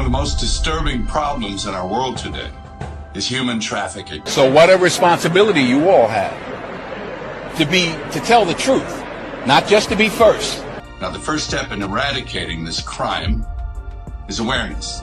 of the most disturbing problems in our world today is human trafficking. So what a responsibility you all have to tell the truth, not just to be first. Now, the first step in eradicating this crime is awareness.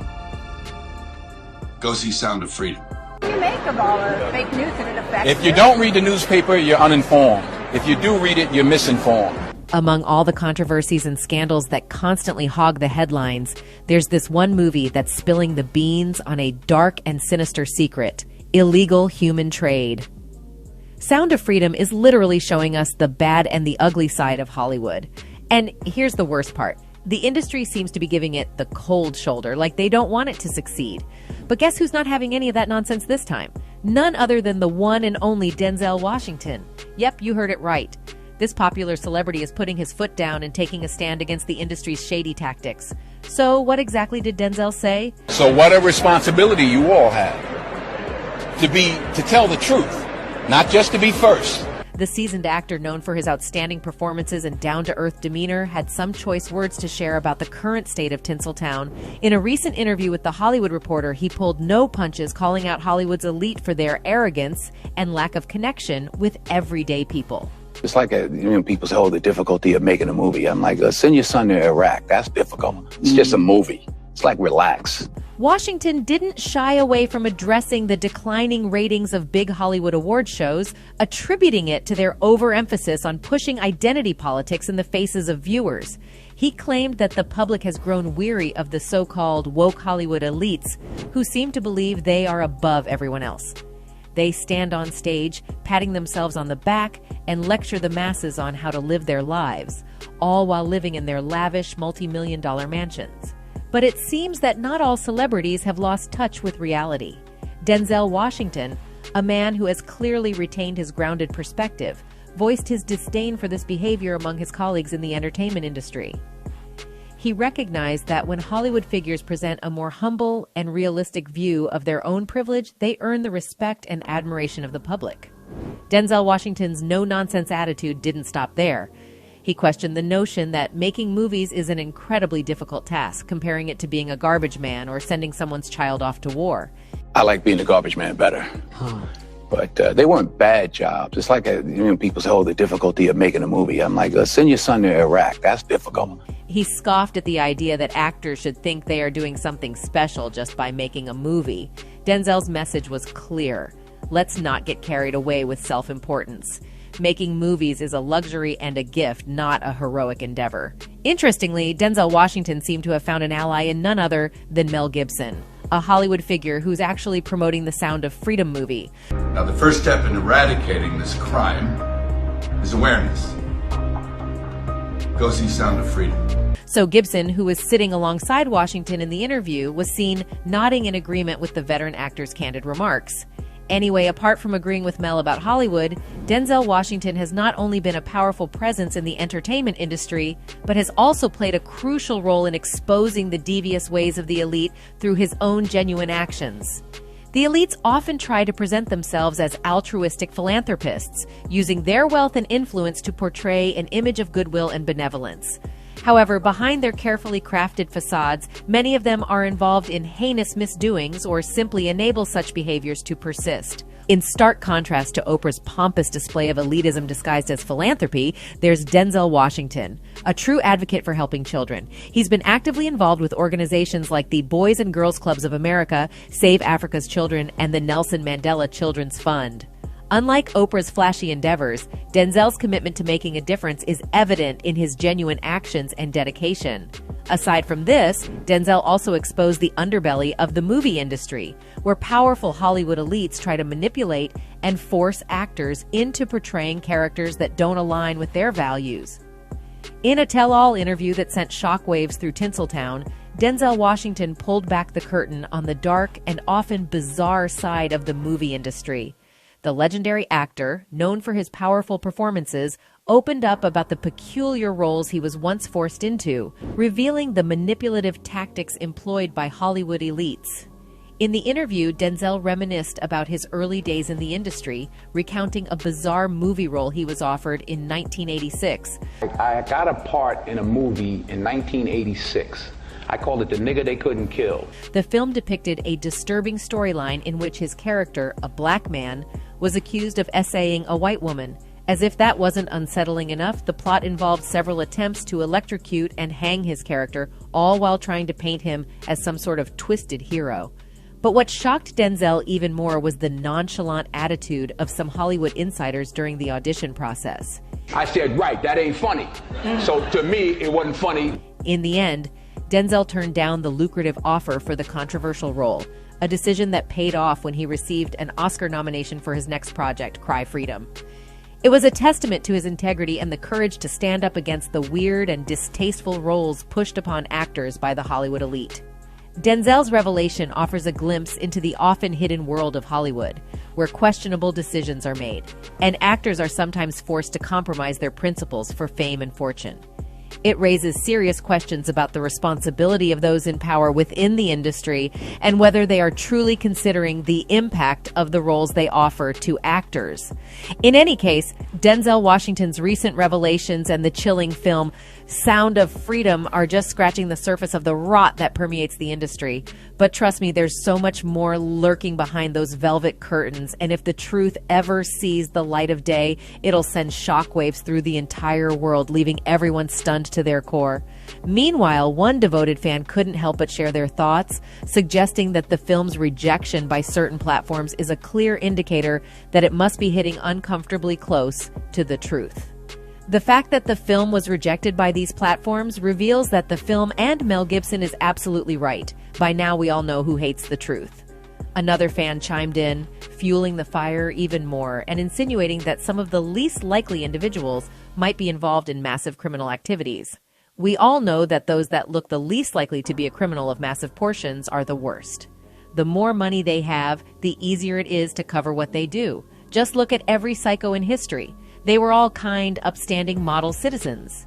Go see Sound of Freedom. What do you make of all the fake news and it affects If you don't read the newspaper, you're uninformed. If you do read it, you're misinformed. Among all the controversies and scandals that constantly hog the headlines, there's this one movie that's spilling the beans on a dark and sinister secret: illegal human trade. Sound of Freedom is literally showing us the bad and the ugly side of Hollywood. And here's the worst part. The industry seems to be giving it the cold shoulder, like they don't want it to succeed. But guess who's not having any of that nonsense this time? None other than the one and only Denzel Washington. Yep, you heard it right. This popular celebrity is putting his foot down and taking a stand against the industry's shady tactics. So what exactly did Denzel say? So what a responsibility you all have to tell the truth, not just to be first. The seasoned actor, known for his outstanding performances and down-to-earth demeanor, had some choice words to share about the current state of Tinseltown. In a recent interview with The Hollywood Reporter, he pulled no punches, calling out Hollywood's elite for their arrogance and lack of connection with everyday people. It's like people say, oh, the difficulty of making a movie. I'm like, send your son to Iraq. That's difficult. It's just a movie. It's like, relax. Washington didn't shy away from addressing the declining ratings of big Hollywood award shows, attributing it to their overemphasis on pushing identity politics in the faces of viewers. He claimed that the public has grown weary of the so-called woke Hollywood elites who seem to believe they are above everyone else. They stand on stage, patting themselves on the back, and lecture the masses on how to live their lives, all while living in their lavish, multi-million-dollar mansions. But it seems that not all celebrities have lost touch with reality. Denzel Washington, a man who has clearly retained his grounded perspective, voiced his disdain for this behavior among his colleagues in the entertainment industry. He recognized that when Hollywood figures present a more humble and realistic view of their own privilege, they earn the respect and admiration of the public. Denzel Washington's no-nonsense attitude didn't stop there. He questioned the notion that making movies is an incredibly difficult task, comparing it to being a garbage man or sending someone's child off to war. I like being a garbage man better. But they weren't bad jobs. It's like people say, oh, the difficulty of making a movie. I'm like, send your son to Iraq. That's difficult. He scoffed at the idea that actors should think they are doing something special just by making a movie. Denzel's message was clear. Let's not get carried away with self-importance. Making movies is a luxury and a gift, not a heroic endeavor. Interestingly, Denzel Washington seemed to have found an ally in none other than Mel Gibson, a Hollywood figure who's actually promoting the Sound of Freedom movie. Now, the first step in eradicating this crime is awareness. Go see Sound of Freedom. So Gibson, who was sitting alongside Washington in the interview, was seen nodding in agreement with the veteran actor's candid remarks. Anyway, apart from agreeing with Mel about Hollywood, Denzel Washington has not only been a powerful presence in the entertainment industry, but has also played a crucial role in exposing the devious ways of the elite through his own genuine actions. The elites often try to present themselves as altruistic philanthropists, using their wealth and influence to portray an image of goodwill and benevolence. However, behind their carefully crafted facades, many of them are involved in heinous misdoings or simply enable such behaviors to persist. In stark contrast to Oprah's pompous display of elitism disguised as philanthropy, there's Denzel Washington, a true advocate for helping children. He's been actively involved with organizations like the Boys and Girls Clubs of America, Save Africa's Children, and the Nelson Mandela Children's Fund. Unlike Oprah's flashy endeavors, Denzel's commitment to making a difference is evident in his genuine actions and dedication. Aside from this, Denzel also exposed the underbelly of the movie industry, where powerful Hollywood elites try to manipulate and force actors into portraying characters that don't align with their values. In a tell-all interview that sent shockwaves through Tinseltown, Denzel Washington pulled back the curtain on the dark and often bizarre side of the movie industry. The legendary actor, known for his powerful performances, opened up about the peculiar roles he was once forced into, revealing the manipulative tactics employed by Hollywood elites. In the interview, Denzel reminisced about his early days in the industry, recounting a bizarre movie role he was offered in 1986. I got a part in a movie in 1986. I called it the nigga they couldn't kill. The film depicted a disturbing storyline in which his character, a black man, was accused of essaying a white woman. As if that wasn't unsettling enough, the plot involved several attempts to electrocute and hang his character, all while trying to paint him as some sort of twisted hero. But what shocked Denzel even more was the nonchalant attitude of some Hollywood insiders during the audition process. I said, right, that ain't funny. So to me, it wasn't funny. In the end, Denzel turned down the lucrative offer for the controversial role, a decision that paid off when he received an Oscar nomination for his next project, Cry Freedom. It was a testament to his integrity and the courage to stand up against the weird and distasteful roles pushed upon actors by the Hollywood elite. Denzel's revelation offers a glimpse into the often hidden world of Hollywood, where questionable decisions are made, and actors are sometimes forced to compromise their principles for fame and fortune. It raises serious questions about the responsibility of those in power within the industry and whether they are truly considering the impact of the roles they offer to actors. In any case, Denzel Washington's recent revelations and the chilling film Sound of Freedom are just scratching the surface of the rot that permeates the industry. But trust me, there's so much more lurking behind those velvet curtains, and if the truth ever sees the light of day, it'll send shockwaves through the entire world, leaving everyone stunned to their core. Meanwhile, one devoted fan couldn't help but share their thoughts, suggesting that the film's rejection by certain platforms is a clear indicator that it must be hitting uncomfortably close to the truth. The fact that the film was rejected by these platforms reveals that the film and Mel Gibson is absolutely right. By now, we all know who hates the truth. Another fan chimed in, fueling the fire even more and insinuating that some of the least likely individuals might be involved in massive criminal activities. We all know that those that look the least likely to be a criminal of massive portions are the worst. The more money they have, the easier it is to cover what they do. Just look at every psycho in history. They were all kind, upstanding model citizens.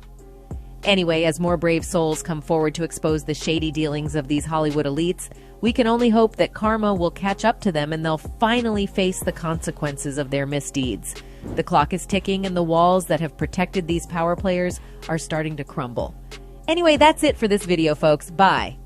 Anyway, as more brave souls come forward to expose the shady dealings of these Hollywood elites, we can only hope that karma will catch up to them and they'll finally face the consequences of their misdeeds. The clock is ticking and the walls that have protected these power players are starting to crumble. Anyway, that's it for this video, folks. Bye.